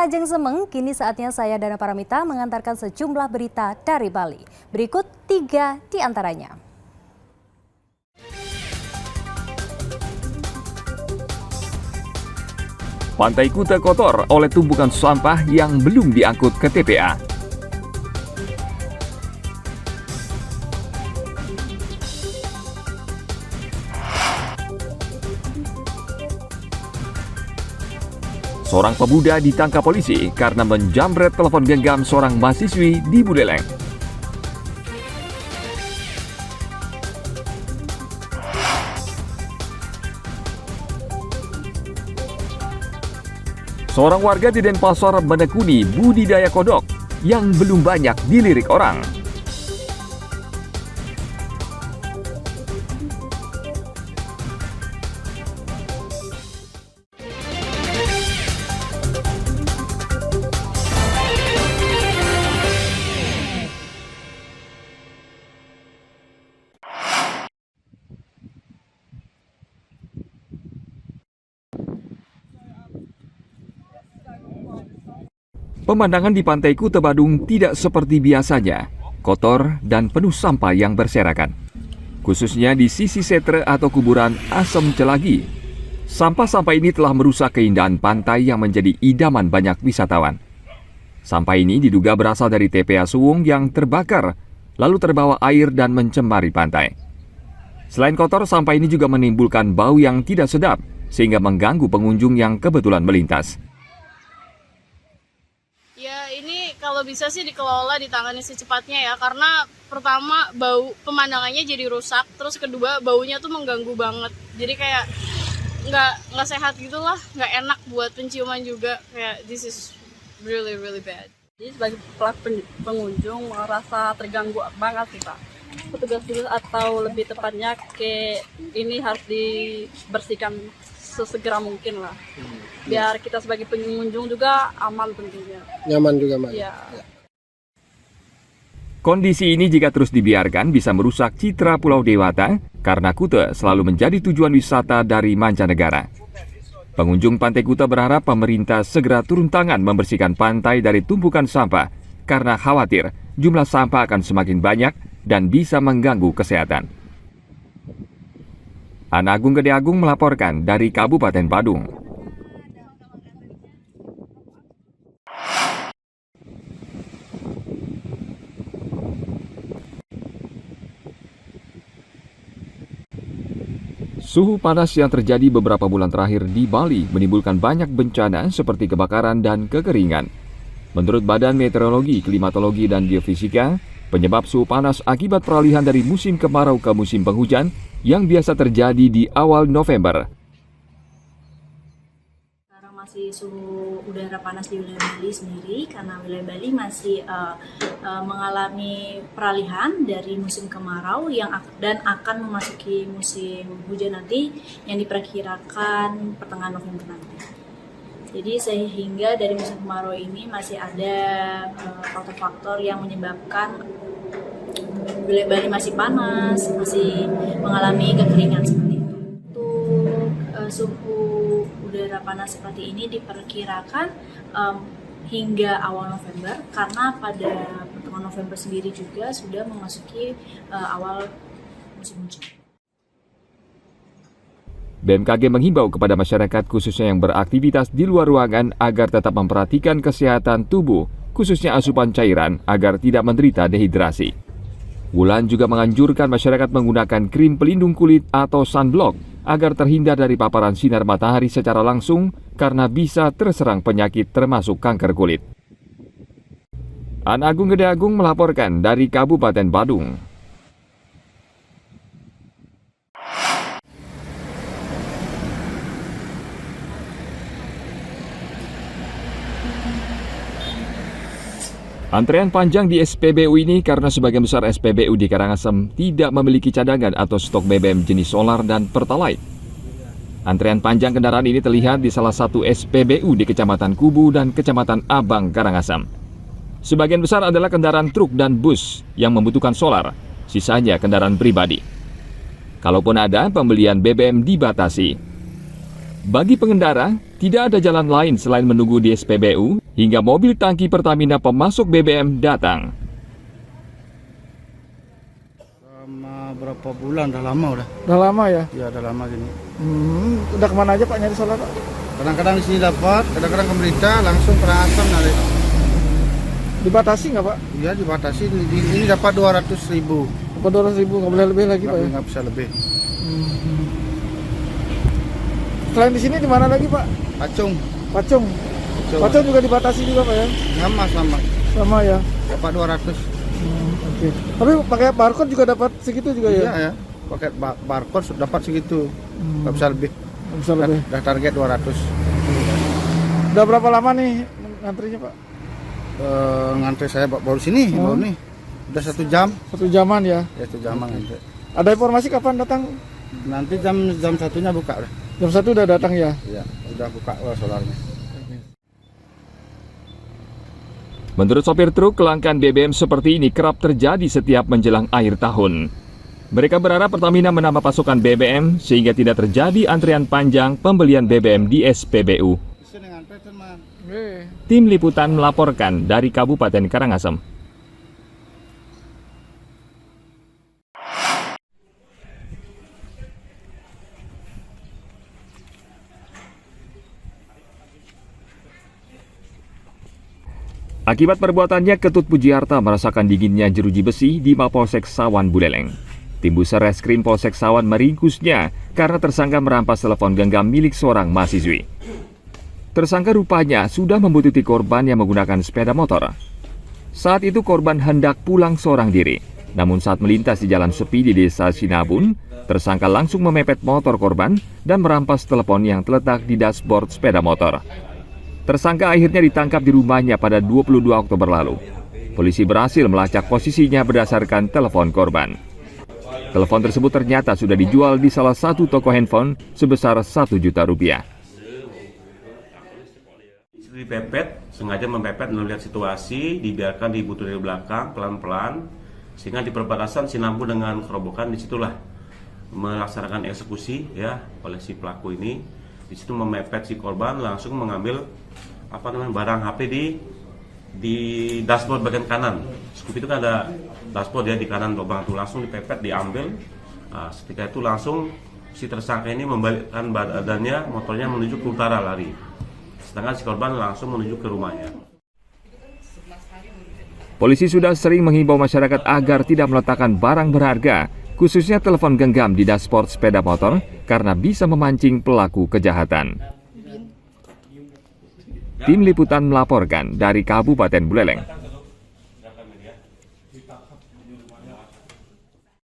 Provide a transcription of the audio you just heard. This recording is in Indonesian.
Ajeng Semeng, kini saatnya saya Dana Paramita mengantarkan sejumlah berita dari Bali. Berikut 3 di antaranya. Pantai Kuta kotor oleh tumpukan sampah yang belum diangkut ke TPA. Seorang pemuda ditangkap polisi karena menjamret telepon genggam seorang mahasiswi di Buleleng. Seorang warga di Denpasar menekuni budidaya kodok yang belum banyak dilirik orang. Pemandangan di Pantai Kuta Badung tidak seperti biasanya, kotor dan penuh sampah yang berserakan. Khususnya di sisi setre atau kuburan Asem Celagi. Sampah-sampah ini telah merusak keindahan pantai yang menjadi idaman banyak wisatawan. Sampah ini diduga berasal dari TPA Suwung yang terbakar, lalu terbawa air dan mencemari pantai. Selain kotor, sampah ini juga menimbulkan bau yang tidak sedap, sehingga mengganggu pengunjung yang kebetulan melintas. Ya, ini kalau bisa sih dikelola, ditangani secepatnya ya, karena pertama bau pemandangannya jadi rusak, terus kedua baunya tuh mengganggu banget, jadi kayak nggak sehat gitulah, nggak enak buat penciuman juga, kayak this is really bad. Jadi sebagai pelaku pengunjung merasa terganggu banget sih Pak. Petugas atau lebih tepatnya ini harus dibersihkan sesegera mungkin lah. Biar kita sebagai pengunjung juga aman tentunya. Nyaman juga, Mbak. Ya. Kondisi ini jika terus dibiarkan bisa merusak citra Pulau Dewata karena Kuta selalu menjadi tujuan wisata dari mancanegara. Pengunjung Pantai Kuta berharap pemerintah segera turun tangan membersihkan pantai dari tumpukan sampah karena khawatir jumlah sampah akan semakin banyak dan bisa mengganggu kesehatan. Ana Agung Gede Agung melaporkan dari Kabupaten Badung. Suhu panas yang terjadi beberapa bulan terakhir di Bali menimbulkan banyak bencana seperti kebakaran dan kekeringan. Menurut Badan Meteorologi, Klimatologi, dan Geofisika, penyebab suhu panas akibat peralihan dari musim kemarau ke musim penghujan yang biasa terjadi di awal November. Sekarang masih suhu udara panas di wilayah Bali sendiri karena wilayah Bali masih mengalami peralihan dari musim kemarau dan akan memasuki musim hujan nanti yang diperkirakan pertengahan November nanti. Jadi sehingga dari musim kemarau ini masih ada faktor-faktor yang menyebabkan wilayah Bali masih panas, masih mengalami kekeringan seperti itu. Untuk suhu udara panas seperti ini diperkirakan hingga awal November, karena pada pertengahan November sendiri juga sudah memasuki awal musim hujan. BMKG menghimbau kepada masyarakat khususnya yang beraktivitas di luar ruangan agar tetap memperhatikan kesehatan tubuh, khususnya asupan cairan agar tidak menderita dehidrasi. Wulan juga menganjurkan masyarakat menggunakan krim pelindung kulit atau sunblock agar terhindar dari paparan sinar matahari secara langsung karena bisa terserang penyakit termasuk kanker kulit. Ana Agung Gede Agung melaporkan dari Kabupaten Badung. Antrean panjang di SPBU ini karena sebagian besar SPBU di Karangasem tidak memiliki cadangan atau stok BBM jenis solar dan Pertalite. Antrean panjang kendaraan ini terlihat di salah satu SPBU di Kecamatan Kubu dan Kecamatan Abang, Karangasem. Sebagian besar adalah kendaraan truk dan bus yang membutuhkan solar, sisanya kendaraan pribadi. Kalaupun ada, pembelian BBM dibatasi. Bagi pengendara, tidak ada jalan lain selain menunggu di SPBU hingga mobil tangki Pertamina pemasok BBM datang. Selama berapa bulan, udah lama udah. Udah lama ya? Ya udah lama gini. Udah kemana aja Pak nyari solar Pak? Kadang-kadang di sini dapat, kadang-kadang ke Berita langsung ke Asam narik. Dibatasi nggak Pak? Iya dibatasi, ini dapat 200.000. Apa 200.000 nggak boleh lebih lagi Pak ya? Nggak bisa lebih. Selain di sini di mana lagi Pak? Pacung. Pacung. Pacung juga dibatasi juga Pak ya? Sama. Sama ya. Dapat 200. Oke. Tapi pakai barcode juga dapat segitu juga ya? Iya ya. Pakai barcode sudah dapat segitu. Nggak bisa lebih. Nggak bisa lebih. Udah target 200. Udah berapa lama nih ngantrinya Pak? Ngantri saya baru sini, baru nih. Udah 1 jam. 1 jaman ya? Ya 1 jaman ngantri. Ada informasi kapan datang? Nanti jam 1-nya buka udah. Jam 1 udah datang ya? Iya, udah buka solarnya. Menurut sopir truk, kelangkaan BBM seperti ini kerap terjadi setiap menjelang akhir tahun. Mereka berharap Pertamina menambah pasokan BBM sehingga tidak terjadi antrian panjang pembelian BBM di SPBU. Tim Liputan melaporkan dari Kabupaten Karangasem. Akibat perbuatannya, Ketut Pujiarta merasakan dinginnya jeruji besi di Mapolsek Sawan Buleleng. Tim Buser Reskrim Polsek Sawan meringkusnya karena tersangka merampas telepon genggam milik seorang mahasiswi. Tersangka rupanya sudah membuntuti korban yang menggunakan sepeda motor. Saat itu korban hendak pulang seorang diri. Namun saat melintas di jalan sepi di desa Sinabun, tersangka langsung memepet motor korban dan merampas telepon yang terletak di dashboard sepeda motor. Tersangka akhirnya ditangkap di rumahnya pada 22 Oktober lalu. Polisi berhasil melacak posisinya berdasarkan telepon korban. Telepon tersebut ternyata sudah dijual di salah satu toko handphone sebesar Rp1 juta. Dipepet, sengaja mempepet melihat situasi, dibiarkan dibutuh dari belakang pelan-pelan, sehingga di perbatasan Sinabun dengan Kerobokan disitulah melaksanakan eksekusi ya oleh si pelaku ini. Di situ memepet si korban, langsung mengambil barang HP di dashboard bagian kanan. Skup itu kan ada dashboard ya di kanan lubang itu, langsung dipepet, diambil. Nah, ketika itu langsung si tersangka ini membalikkan badannya, motornya menuju ke utara lari. Sedangkan si korban langsung menuju ke rumahnya. Polisi sudah sering menghimbau masyarakat agar tidak meletakkan barang berharga, khususnya telepon genggam di dashboard sepeda motor, karena bisa memancing pelaku kejahatan. Tim Liputan melaporkan dari Kabupaten Buleleng.